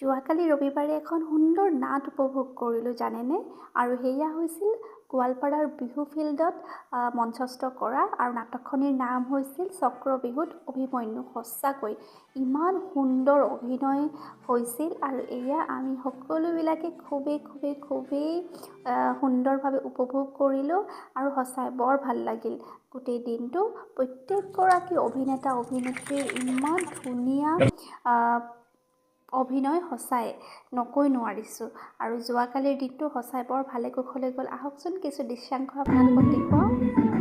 যোৱাকালি ৰবিবাৰে এখন সুন্দৰ নাট উপভোগ কৰিলোঁ জানেনে। আৰু সেয়া হৈছিল গোৱালপাৰাৰ বিহু ফিল্ডত মঞ্চস্থ কৰা, আৰু নাটকখনিৰ নাম হৈছিল চক্ৰবিহুত অভিমন্যু। সঁচাকৈ ইমান সুন্দৰ অভিনয় হৈছিল, আৰু এয়া আমি সকলোবিলাকে খুবেই সুন্দৰভাৱে উপভোগ কৰিলোঁ। আৰু সঁচাই বৰ ভাল লাগিল গোটেই দিনটো। প্ৰত্যেকগৰাকী অভিনেতা অভিনেত্ৰীৰ ইমান ধুনীয়া অভিনয়, সঁচাই নকৈ নোৱাৰিছোঁ। আৰু যোৱাকালিৰ দিনটো সঁচাই বৰ ভালে কুশলে গ'ল। আহকচোন কিছু দৃশ্যাংশ আপোনালোকক দেখুৱাওঁ।